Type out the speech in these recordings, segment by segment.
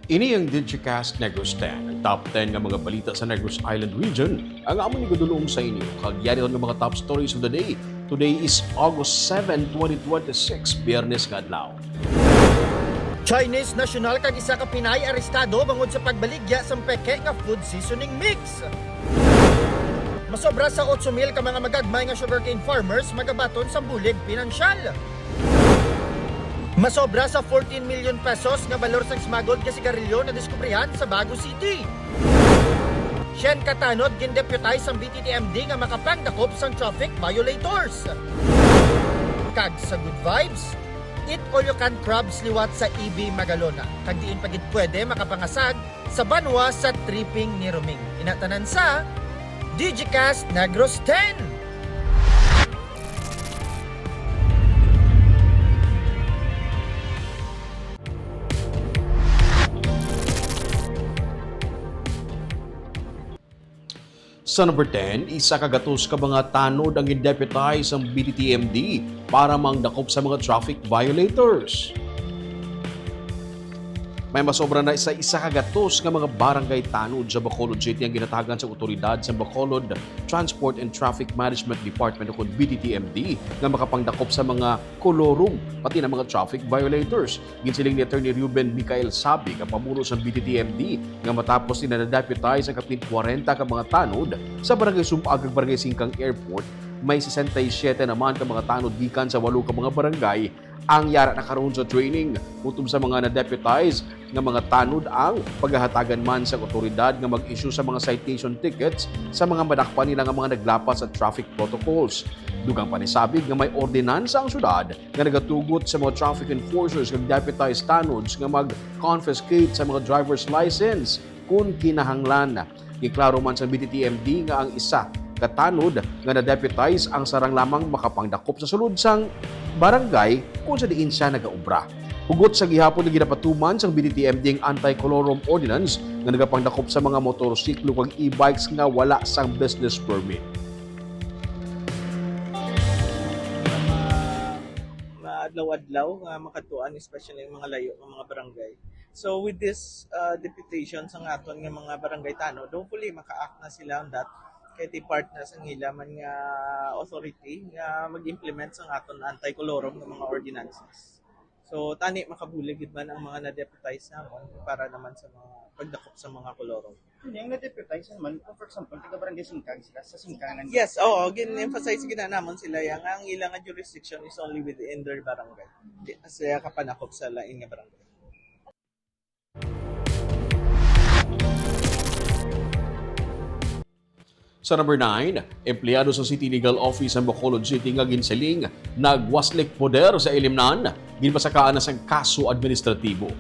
Ini ang Digicast Negros X, ang top 10 nga mga balita sa Negros Island region. Ang amon ni gadulong sa inyo, kagyari ng mga top stories of the day. Today is August 7, 2026, Biyernes nga adlaw. Chinese national kag isa ka Pinay arestado bangod sa pagbaligya sa peke nga food seasoning mix. Masobra sa 8,000 ka mga magagmay nga sugarcane farmers magabaton sa bulig pinansyal. Masobra sa 14 million pesos nga balor sa smuggled nga sigarilyo na diskubrihan sa Bago City. Shen katanod gindeputize ang BTTMD nga makapangdakop sang traffic violators. Kag sa good vibes, eat all you can crabs liwat sa EB Magalona. Kag diin pagid pwede makapangasag sa banwa sa tripping ni Roming. Inatanan sa Digicast Negros X. Sa number 10, isa kagatos ka mga tanod ang indeputize ang BTTMD para mangdakop sa mga traffic violators. May masobra na isa kagatos nga mga barangay tanod sa Bacolod City ang ginatagan sa otoridad sa Bacolod Transport and Traffic Management Department o BTTMD nga makapangdakop sa mga Colorum pati na mga traffic violators. Ginsiling ni Attorney Ruben Michael Sabi nga pamuno sa BTTMD nga matapos na-deputize ang kapit 40 ka mga tanod sa barangay Sumpag ug barangay Singkang Airport. May 67 naman ka mga tanod gikan sa 8 ka mga barangay ang yara na karon sa training. Utom sa mga na-deputize nga mga tanod ang paghahatagan man sa otoridad nga mag-issue sa mga citation tickets sa mga madakpan nila nga mga naglapas sa traffic protocols. Dugang panisabig nga may ordinansa ang syudad nga nagatugot sa mga traffic enforcers nga deputized tanods nga mag-confiscate sa mga driver's license kung kinahanglan. Giklaro man sa BTTMD nga ang isa katanod nga na-deputize ang sarang lamang makapangdakop sa sulod sang barangay kung sa diin siya nagaubra. Hugot sa gihapon na ginapatuman sang BTTMD ang anti-Colorum ordinance nga nagapangdakop sa mga motorsiklo kag e-bikes nga wala sang business permit. Adlaw-adlaw nga makatuan especially yung mga layo ng mga barangay. So with this deputation sa aton nga mga barangay tanod, hopefully maka-act na sila on that kay ti partners ang hilaman nga authority nga mag-implement sa aton anti-Colorum ng mga ordinances. So tani makabulig gid man ang mga na-deputize namon para naman sa mga pagdakop sa mga Colorum. Hindi, ang na-deputize naman, for example, taga barangay Singkang sila, sa Singkangan. Yes, gin-emphasize gina namon sila yang ang ilang nga jurisdiction is only within their barangay. Kasi kapanakop sa lain nga barangay. Sa number 9, empleyado sa City Legal Office ng Bacolod City nga ginsiling nagwaslik poder sa ilimnan ginpasakaan na sang kaso administratibo.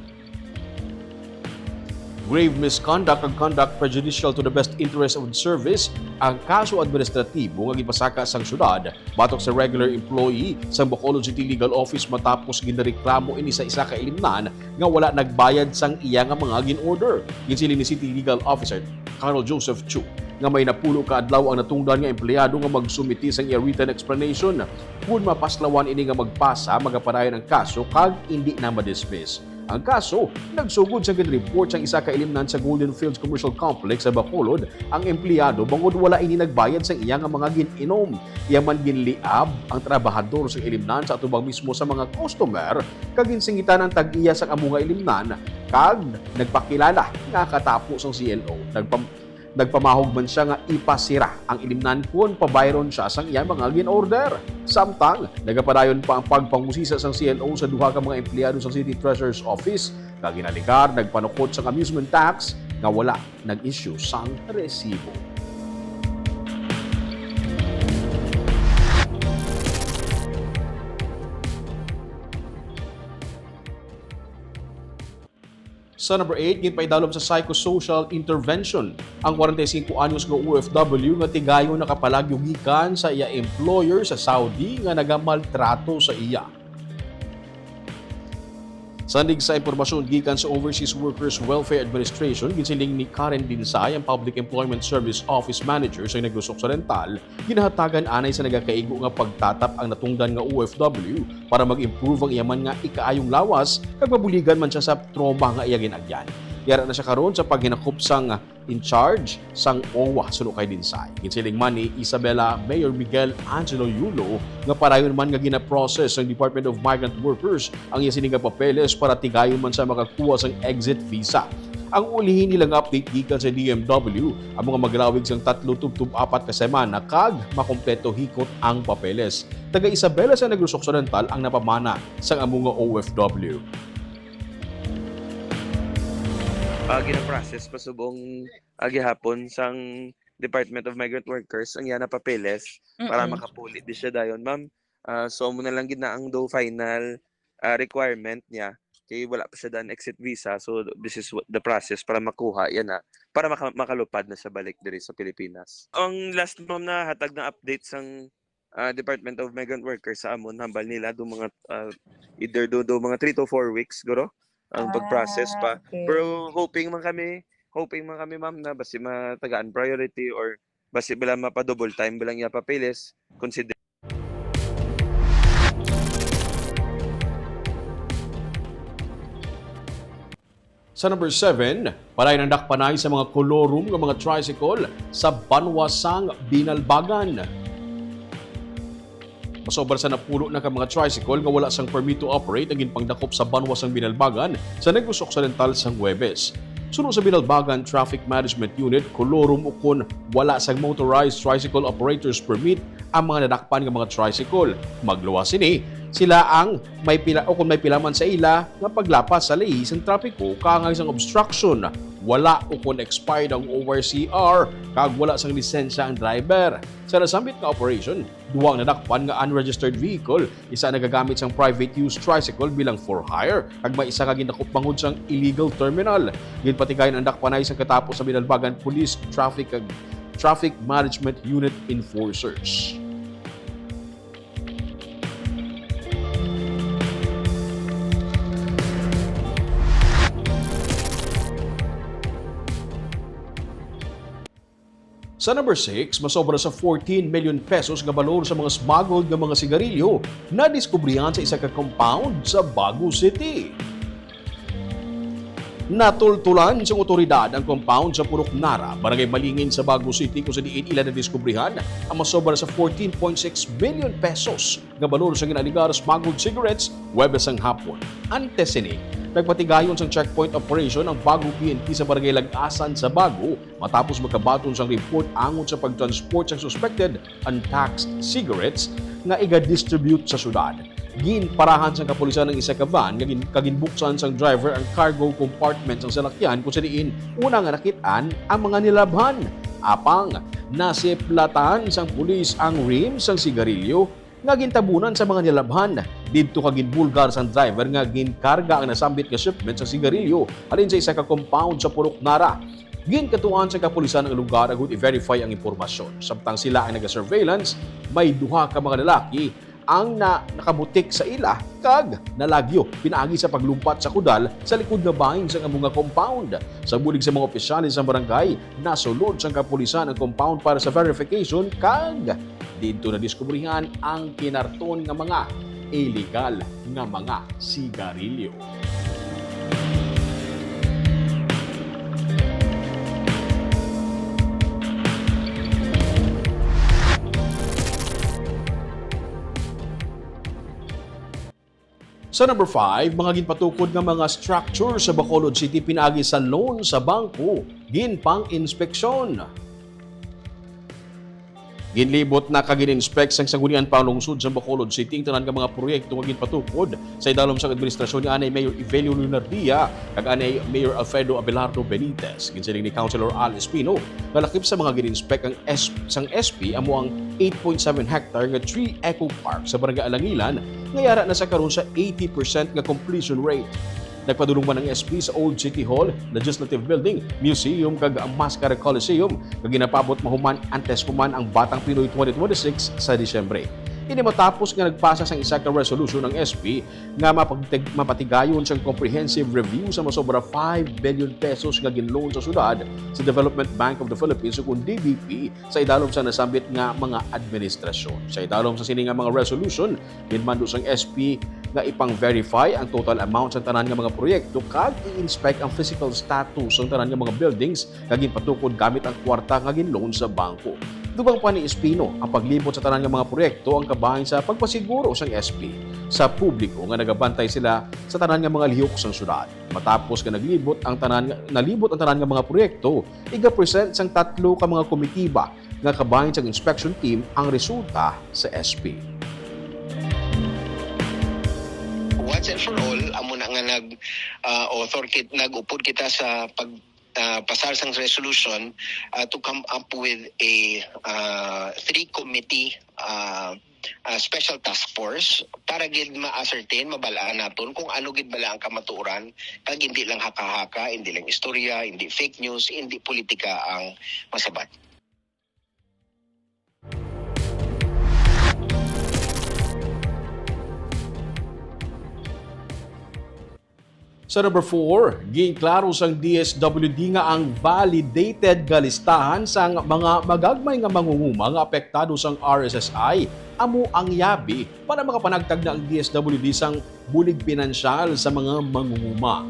Grave misconduct and conduct prejudicial to the best interest of the service ang kaso administratibo nga gipasaka sang syudad batok sa regular employee sa Bacolod City Legal Office matapos ginreklamo ini sa isa ka ilimnan nga wala nagbayad sang iya nga mga gin-order. Ginsiling ni City Legal Officer Colonel Joseph Chu nga may napulo ka adlaw ang natungdan nga empleyado nga magsumiti sang iya written explanation. Kung mapaslawan ini nga magpasa, magapadayon ang kaso kag hindi na ma-dismiss. Ang kaso, nagsugod sa report sang isa ka ilimnan sa Golden Fields Commercial Complex sa Bacolod, ang empleyado bangod wala ini nagbayad sa iya nga mga gin-inom. Iya man ginliab ang trabahador sa ilimnan sa atubang mismo sa mga customer kag ginsingitan ang tag-iya sa amo nga ilimnan kag nagpakilala nga katapos ang CLO. Nagpamahog man siya nga ipasira ang ilimnan kung pabayron siya sang iya mga gin-order. Samtang, nagapadayon pa ang pagpangusisa sang CLO sa duha ka mga empleyado sa City Treasurer's Office kag ginaligar nagpanukot sang amusement tax nga wala nag-issue sang resibo. Sa number 8, ginpaidalom sa psychosocial intervention ang 45 anyos nga OFW nga tigayon nakapalagyo gikan sa iya employer sa Saudi nga nagamaltrato sa iya. Sandig sa impormasyon gikan sa Overseas Workers Welfare Administration, ginsiling ni Karen Dinsay, ang Public Employment Service Office Manager sa Negros Occidental, ginahatagan anay sa nagakaigo nga pagtatap ang natungdan nga OFW para mag-improve ang iyaman nga ikaayong lawas kag mabuligan man siya sa trauma nga iya ginagyan. Yara na siya karon sa paghinakop sang in charge sang OWA suno kay Dinsay. Ginsiling man ni Isabela Mayor Miguel Angelo Yulo nga parayon man nga gina-process ng Department of Migrant Workers ang iya sining nga papeles para tigayon man sa makakuha sang exit visa. Ang ulihin nilang update gikan sa DMW ang mga maglawig sang 3-4 ka semana kag makompleto hikot ang papeles. Taga Isabela sa Negros Occidental ang napamana sang among OFW. Gina-process pasubong gihapon sang Department of Migrant Workers ang yana papeles para makapulit di siya dayon. Ma'am, so mo na lang gid na ang do final requirement niya kay wala pa siya dan exit visa, so this is the process para makuha yan na para makalupad na sa balik diri sa Pilipinas. Ang last ma'am na hatag na update sang Department of Migrant Workers sa amon hambal nila do mga either do mga 3 to 4 weeks guro ang pag-process pa. Okay. Pero hoping man kami ma'am na basi matagaan priority or basi bila mapa-double time bilang iya papeles consider. Sa number 7, palay ng dakpanay sa mga Colorum ng mga tricycle sa Banwasang Binalbagan. Masobra sa napulo na ka mga tricycle nga wala sang permit to operate ang ginpangdakop sa Banwasang Binalbagan sa Negros Occidental sang Huwebes. Suno sa Binalbagan Traffic Management Unit, Colorum ukon wala sang motorized tricycle operators permit ang mga nadakpan ng mga tricycle. Magluwas ini sila ang may pila o kung may pilaman sa ila nga paglapas sa lihis ng trapiko kaangay sang obstruction. Wala o kung expired ang ORCR kag wala sang lisensya ang driver. Sa nasambit nga operation, duwang nadakpan nga unregistered vehicle, isa nagagamit sang private use tricycle bilang for hire kag may isa ka ginakop bangod sang illegal terminal. Ginpatigayon ang dakpanay sa katapos sa Binalbagan Police Traffic Management Unit enforcers. Sa number 6, masobra sa 14 million pesos nga balor sa mga smuggled nga mga sigarilyo na diskubrihan sa isa ka compound sa Bago City. Natultulan sa otoridad ang compound sa Purok Nara, Barangay Malingin sa Bago City kung sa diin ila na diskubrihan ang masobra sa 14.6 million pesos nga balor sa ginaligar smuggled cigarettes Huwebes ang hapon. Antes ini, nagpatigayon sa checkpoint operation ang Bago PNP sa Barangay Lagasan sa Bago matapos magkabaton sang report angon sa pagtransport sa suspected untaxed cigarettes nga iga-distribute sa syudad. Ginparahan sa kapulisan ng isa ka van nga kaginbuksan sang driver ang cargo compartment sang salakyan kung sa diin una nga nakitaan ang mga nilabhan. Apang nasiplatan sang pulis ang rim sang sigarilyo nga gintabunan sa mga nilabhan. Didto ka ginbulgar sang driver nga ginkarga ang nasambit nga shipment sa sigarilyo alin sa isa ka compound sa Purok Nara. Ginkatuan sa kapulisan ng lugar agud i-verify ang impormasyon. Samtang sila ay naga-surveillance, may duha ka mga lalaki ang nakabutik sa ila kag nalagyo pinaagi sa paglumpat sa kudal sa likod nga bahin sa mga compound. Sa bulig sa mga opisyalis sa barangay, nasulod sa kapulisan ang compound para sa verification kag dito na diskubrihan ang kinarton nga mga illegal nga mga sigarilyo. Sa number 5, mga ginpatukod nga mga structure sa Bacolod City pinaagi sa loan sa bangko, ginpang inspeksyon. Ginlibot na kagin-inspect sang sanggunian pa lungsod sa Bacolod City ang tanan nga mga proyekto nga ginpatukod sa idalom sa administrasyon ni anay Mayor Evelio Lunardia kag anay Mayor Alfredo Abelardo Benitez. Ginsiling ni Councilor Al Espino nga lakip sa mga gin-inspect ang sang SP amo ang 8.7 hectare nga tree eco park sa Barangay Alangilan nga yara na sa karon sa 80% nga completion rate. Nagpadulong man ang SP sa Old City Hall, Legislative Building, Museum kag Mascara Coliseum kag ginapabot mahuman antes human ang Batang Pinoy 2026 sa Disyembre. Ini matapos nga nagpasa sang isa ka resolution ng SP nga mapatigayon siyang comprehensive review sa masobra 5 billion pesos nga ginloan sa syudad sa Development Bank of the Philippines ug DBP sa idalom sa nasambit nga mga administrasyon. Sa idalom sa sini nga mga resolution, ginmando sang SP nga ipang-verify ang total amount sa tanan nga mga proyekto kag i-inspect ang physical status ng tanan nga mga buildings kag patukod gamit ang kwarta nga ginloan sa bangko. Dubang pa ni Espino, ang paglibot sa tanan nga mga proyekto ang kabahin sa pagpasiguro sang SP sa publiko nga nagabantay sila sa tanan nga mga lihok sang syudad. Matapos nga nalibot ang tanan nga mga proyekto, iga-present sang 3 ka mga komitiba nga kabahin sang inspection team ang resulta sa SP. Once and for all, amo na nga nag-upod kita sa pasar sang resolution to come up with a 3-committee special task force para gid ma-ascertain, mabalaan naton kung ano gid bala ang kamatuoran kag hindi lang haka-haka, hindi lang istorya, hindi fake news, hindi politika ang masabat. Sa number 4, giinklaro sang DSWD nga ang validated nga listahan sang mga magagmay nga mangunguma nga apektado sang RSSI amo ang yabi para makapanagtag na ang DSWD sang bulig pinansyal sa mga mangunguma.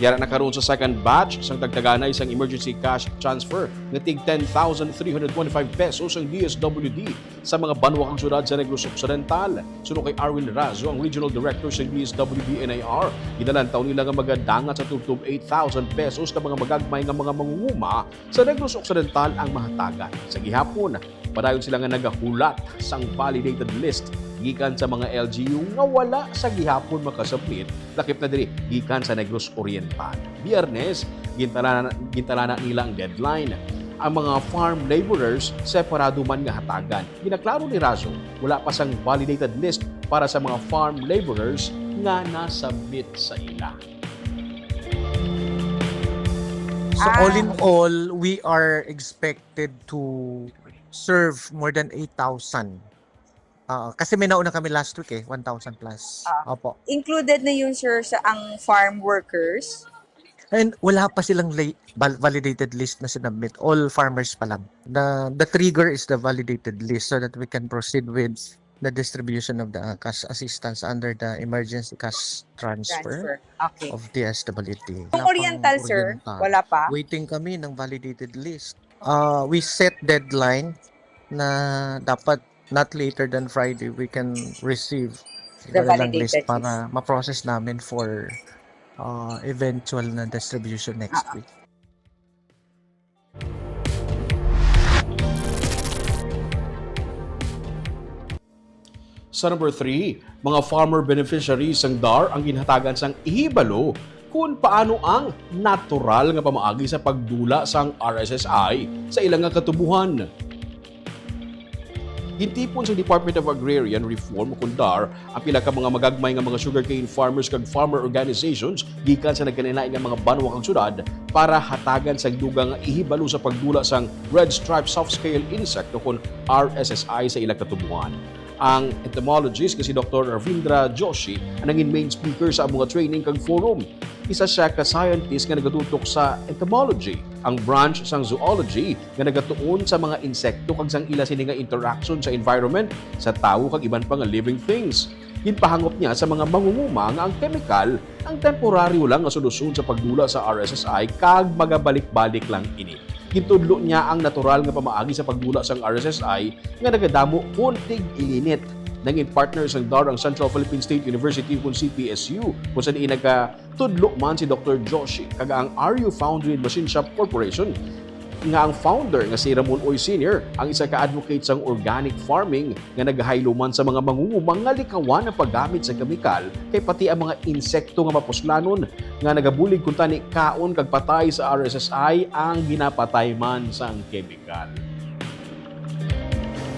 Yara nakaroon sa second batch sang tagtaganay sang emergency cash transfer nga tig 10,325 pesos ang DSWD sa mga banwakang syudad sa Negros Occidental. Suno kay Arwin Razo, ang Regional Director sa DSWD NAR, gidalan taon nila nga magadangat sa tubtob 8,000 pesos ka mga magagmay nga mga mangunguma sa Negros Occidental ang mahatagan. Sa gihapon, padayon sila nga nagahulat sang validated list gikan sa mga LGU nga wala sa gihapon makasubmit lakip na diri gikan sa Negros Oriental. Biyernes, gintalana nila ang deadline. Ang mga farm laborers, separado man nga hatagan. Ginaklaro ni Razo, wala pa sang validated list para sa mga farm laborers nga nasubmit sa ila. So all in all, we are expected to serve more than 8,000. Kasi may nauna kami last week 1,000 plus. Opo. Included na yun, sir, sa ang farm workers? And wala pa silang validated list na sinubmit. All farmers pa lang. The trigger is the validated list so that we can proceed with the distribution of the cash assistance under the emergency cash transfer. Okay. Of DSWD. Yung Oriental, sir, wala pa? Waiting kami ng validated list. We set deadline na dapat not later than Friday we can receive The validated list para ma-process namin for eventual na distribution next week. Sa number 3, mga farmer beneficiaries sang DAR ang ginhatagan sang ihibalo kung paano ang natural nga pamaagi sa pagdula sang RSSI sa ilang nga katubuhan. Gintipon sa Department of Agrarian Reform kung DAR ang pila ka mga magagmay nga mga sugarcane farmers kag farmer organizations gikan sa nagkanilain nga mga banwakang syudad para hatagan sa dugang ihibalo sa pagdula sang red stripe soft scale insect o kung RSSI sa ilang katubuhan. Ang entomologist kasi Dr. Ravindra Joshi ang naging main speaker sa mga training kag forum. Isa siya ka-scientist nga nagatutok sa entomology, ang branch sang zoology nga nagatuon sa mga insekto kag sang ila sini nga interaction sa environment, sa tao kag iban pa nga living things. Ginpahangop niya sa mga mangunguma nga ang chemical ang temporaryo lang nga solusyon sa pagdula sa RSSI kag magabalik-balik lang ini. Gintudlo niya ang natural nga pamaagi sa pagdula sang RSSI nga nagadamo kuntig ilinit. Nanging partner sang DAR ang Central Philippine State University kung CPSU kung saan nagkatudlo man si Dr. Joshi kag ang RU Foundry and Machine Shop Corporation nga ang founder nga si Ramon Oy Sr. ang isa ka-advocate sang organic farming nga naghaylo man sa mga mangungumang nga likawan ang paggamit sa kemikal kay pati ang mga insekto nga mapuslanon nga nagabulig kung tani kaon kag patay sa RSSI ang ginapatay man sang kemikal.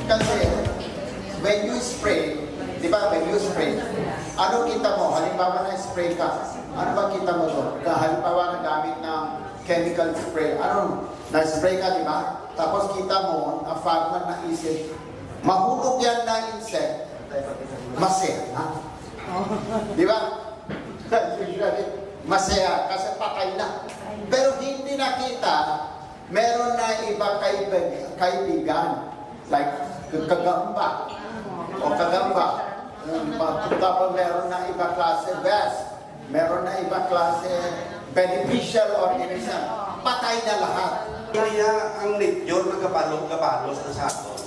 Kasi when you spray, di ba, when you spray, ano kita mo? Halimbawa na spray ka, ano ba kita mo doon? Halimbawa na gamit ng chemical spray, ano, na-spray ka, di ba? Tapos kita mo, na farmer na isip, mahulog yan na insect, masaya na. Di ba? Masaya, kasi patay na. Pero hindi nakita, meron na iba kaibigan, like kagamba, o kagamba, Tapos meron na iba klase vest, meron na iba klase beneficial or innocent. Patay na lahat. Kaya ang nature nagabalos na sa ato.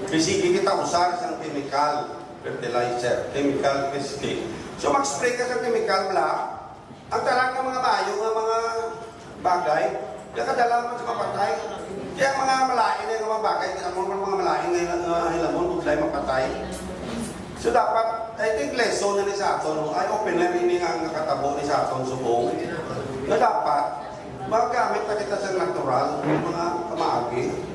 Kasi kita usar sa chemical fertilizer, chemical pesticide. So mag-spray ka sa chemical bla, ang talang ng mga bayo ng mga bagay, nakadala naman sa mapatay. Kaya ang mga malain ng mga bagay, mga malain ng hilamon, butlay mapatay. So dapat, I think lesson na ni sa aton, ay open na rin ang nakatabo ni sa aton subong, na dapat, magamit na kita sa natural, mga kamaagi.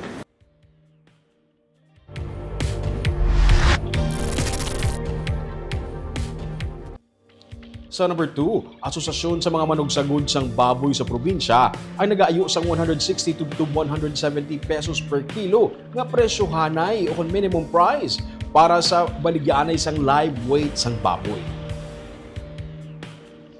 Sa number 2, asosasyon sa mga manugsagod sang baboy sa probinsya ay nagaayo sang 160 to 170 pesos per kilo nga presyo hanay o minimum price para sa baligyaanay sang live weight sang baboy.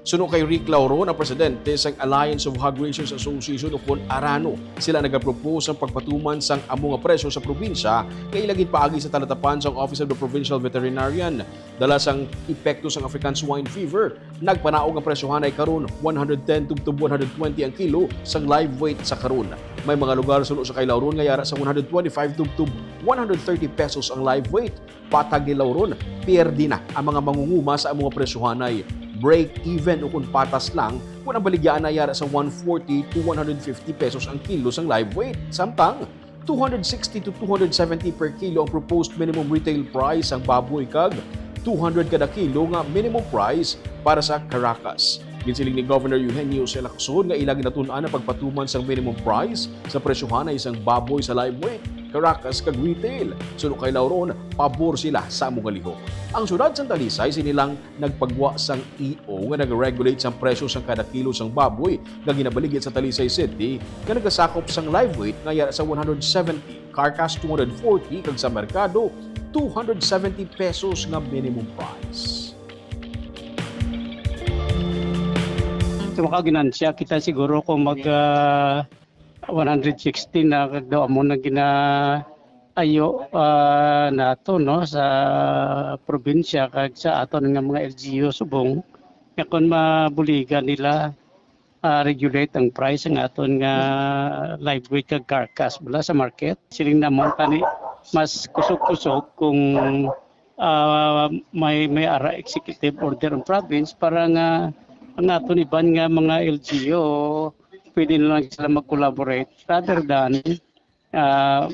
Suno kay Rick Lauron, ang presidente sang Alliance of Hog Raisers Association o kon Arano. Sila nagapropose ang pagpatuman sang amo nga presyo sa probinsya kay ilagid paagi sa talatapan sang Office of the Provincial Veterinarian. Dala sang epekto sang African swine fever, nagpanaog ang presyohan ay karon 110 to 120 ang kilo sang live weight sa karon. May mga lugar suno sa kay Lauron nga yara sa 125 to 130 pesos ang live weight. Patag ni Lauron, pierdi na ang mga mangunguma sa mga presyohan ay break even o kung patas lang kung ang baligyan ay yara sa 140 to 150 pesos ang kilo sang live weight. Samtang 260 to 270 per kilo ang proposed minimum retail price ang baboy kag 200 kada kilo nga minimum price para sa Caracas. Ginsiling ni Governor Eugenio C. Lacson nga ilang ginatun-an ang pagpatuman sang minimum price sa presyohan ay isang baboy sa live weight, Caracas kag retail. Suno kay Lauron, pabor sila sa among lihok. Ang syudad sang Talisay sinilang nagpagwa sang EO nga nag-regulate sang presyo sang kada kilo sang baboy nga ginabaligya sa Talisay City nga nagasakop sang live weight nga yara sa 170, Carcass 240 kag sa merkado 270 pesos nga minimum price. Sa mga ginansya, kita siguro kung mag 160 na daw mo na ginaayo nato no sa probinsya kag sa aton nga mga LGU subong nga kung mabuligan nila regulate ang price ng aton nga live weight kag carcass bala sa market. Siling namon tani mas kusog-kusog kung may ara executive order ng province para nga ang aton iban nga mga LGU pwede na lang sila mag-collaborate rather than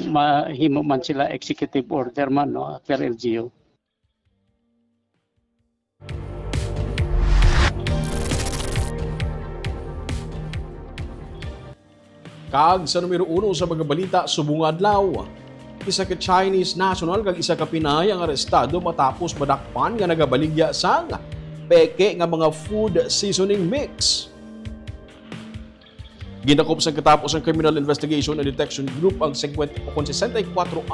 mahimo man sila executive order man no per LGU. Kag sa numero 1 sa mga balita subong adlaw. Isa ka Chinese national kag isa ka Pinay ang arestado matapos madakpan nga nagabaligya sang peke nga mga food seasoning mix. Ginakop sa katapos ng Criminal Investigation and Detection Group ang 64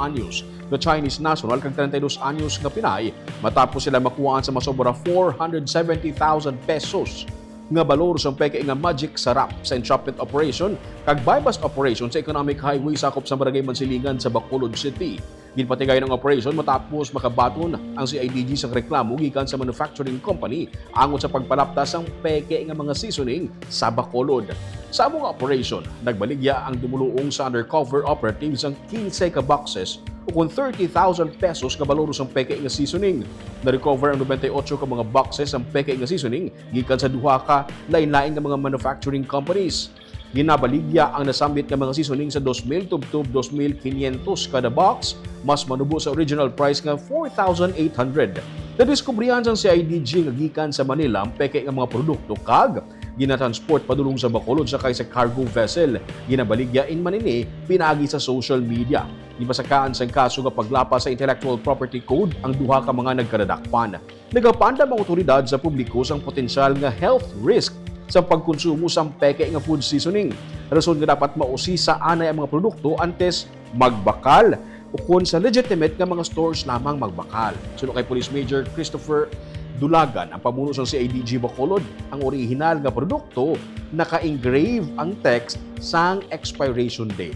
anyos na Chinese national kag 32 anyos nga Pinay matapos sila makuhaan sa masobra 470,000 pesos nga balor sa peke nga magic sarap sa entrapment operation kag bypass operation sa economic highway sakop sa Barangay Mansilingan sa Bacolod City. Ginpatigay ng operation matapos makabaton ang CIDG sa reklamo gikan sa manufacturing company angon sa pagpalaptas ng peke nga mga seasoning sa Bacolod. Sa among operation, nagbaligya ang dumuluong sa undercover operatives ang 15 ka boxes o kung 30,000 pesos ka balor sa peke nga seasoning. Na-recover ang 98 ka mga boxes ang peke nga seasoning gikan sa duha ka lain-lain nga mga manufacturing companies. Ginabaligya ang nasambit nga mga seasoning sa 2,000 tubtub 2,500 kada box, mas manubo sa original price nga 4,800. Nadiskubrihan sang CIDG nga gikan sa Manila ang peke nga mga produkto kag ginatransport padulong sa Bacolod sakay sa cargo vessel. Ginabaligya in Manini pinaagi sa social media. Gipasakaan sang kaso nga paglapas sa Intellectual Property Code ang duha ka mga nagkadadakpan. Nagapanda ang otoridad sa publiko sang potensyal nga health risk sa pagkonsumo sa peke nga food seasoning. Rason nga dapat mausisa anay ang mga produkto antes magbakal o kung sa legitimate nga mga stores lamang magbakal. Suno kay Police Major Christopher Dulagan, ang pamuno sa CIDG Bacolod, ang original nga produkto naka-engrave ang text sang expiration date.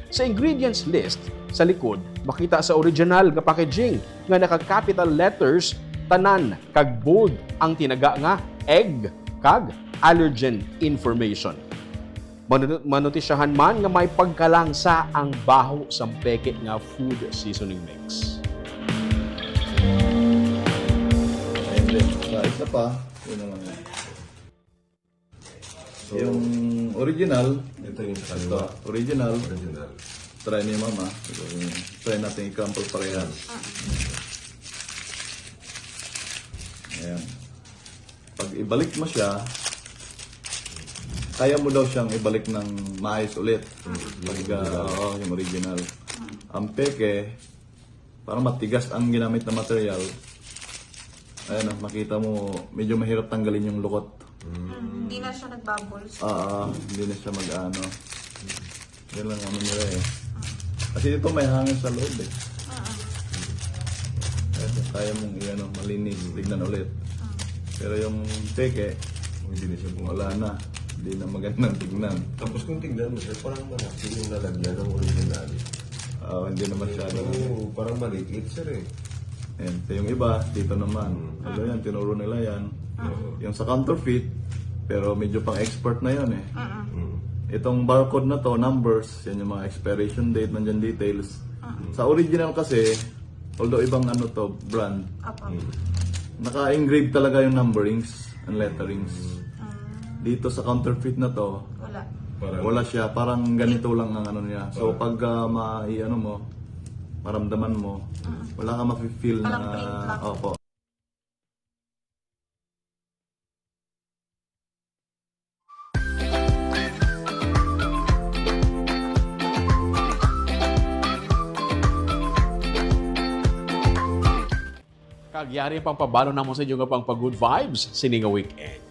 Sa ingredients list, Sa likod, makita sa original nga packaging nga naka-capital letters tanan kag bold ang tinaga nga egg kag allergen information. Manotisyahan man nga may pagkalangsa ang baho sa peke nga food seasoning mix. Sa isa pa, yun naman yun. So, yung original, ito yung kaliwa. Original. Try ni Mama. So, try natin i-crumple parehas. Ayan. Pag ibalik mo siya, kaya mo daw siyang ibalik ng maayos ulit. Yung original. Ang peke, parang matigas ang ginamit na material. Ayan, makita mo, medyo mahirap tanggalin yung lukot. Hindi na siya nagbubbles. Hindi na siya mag-ano. Yan lang ano nila eh. Kasi ito may hangin sa loob eh. Kaya mong malinis, tignan ulit. Pero yung teke, hindi na siya wala na. Hindi na magandang tignan. Tapos kung tignan mo siya, parang malaki yung lalagyan ng original. Hindi na masyado. Parang maliit sir eh. Ayan. So yung iba, dito naman. Ano yan, tinuro nila yan. Yung sa counterfeit, pero medyo pang expert na yan eh. Itong barcode na to, numbers, yan yung mga expiration date, nandyan details. Sa original kasi, although ibang brand, naka-engrave talaga yung numberings and letterings. Dito sa counterfeit na to, wala siya, parang ganito lang ang niya. So pag maramdaman mo, wala ka ma-feel na, opo. Kagyari pang pabalo na mo sa inyo nga pang pag-good vibes, sininga weekend.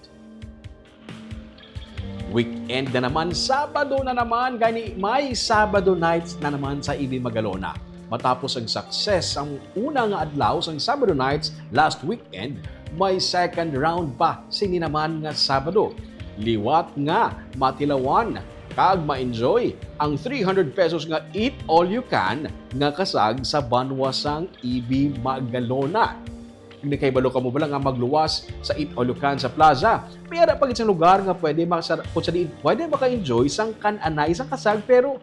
Weekend na naman, Sabado na naman, gani may Sabado nights na naman sa Ibi Magalona. Matapos ang success ang unang adlaw sa Sabado nights last weekend, may second round pa sini naman nga Sabado. Liwat nga matilawan kag ma-enjoy ang 300 pesos nga eat all you can nga kasag sa banwasang Ibi Magalona. Hindi kay balo ka mo ba lang nga magluwas sa Eat All You Can sa plaza. Pero pag isang lugar nga pwede maka-enjoy sang kan-anay isang kasag pero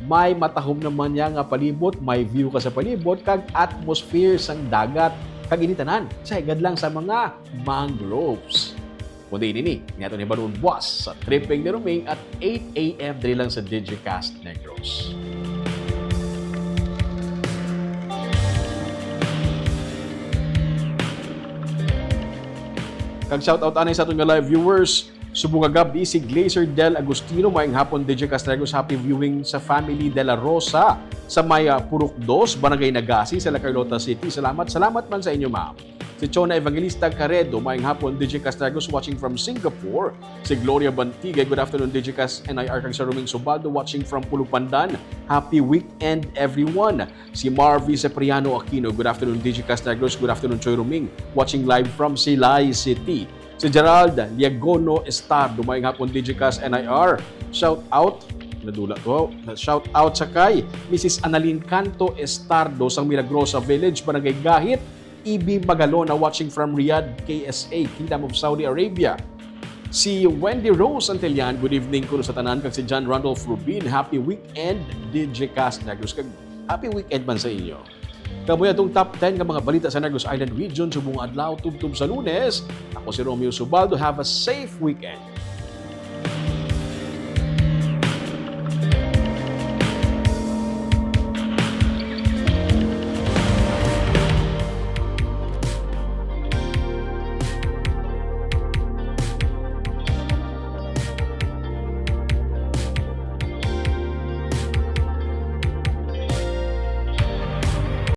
may matahom naman niya nga palibot, may view ka sa palibot kag atmosphere sang dagat kag initanan sa higad lang sa mga mangroves. Kundi ini niyato ni Balon Buwas sa tripping ni Ruming at 8 a.m. diri lang sa Digicast Negros. Kag shoutout anay sa ating live viewers. Subong gabi si Glazer Del Agustino, maayong hapon Digicast Negros, happy viewing sa family De La Rosa sa Maya Purok 2, Barangay Nagasi sa La Carlota City. Salamat man sa inyo, ma'am. Si Chona Evangelista Caredo, maayong hapon Digicast Negros watching from Singapore. Si Gloria Bantigay, good afternoon Digicast NIR kag sa Ruming Subaldo watching from Pulupandan. Happy weekend everyone. Si Marvy Cipriano Aquino, good afternoon Digicast Negros, good afternoon Choy Ruming, watching live from Silay City. Si Gerald Liagono Estardo, maayong hapon Digicast NIR. Shout out sa kay Mrs. Annalyn Canto Estardo sang Milagrosa Village, Barangay Gahit, Ibi Magalona watching from Riyadh, KSA, Kingdom of Saudi Arabia. Si Wendy Rose Antelian, good evening kuno sa tanan. Kag si John Randolph Rubin, happy weekend Digicast Negros. Kag happy weekend man sa inyo. Kamuya itong top 10 ng mga balita sa Negros Island Region subong adlaw tubtub sa Lunes. Ako si Romeo Subaldo. Have a safe weekend.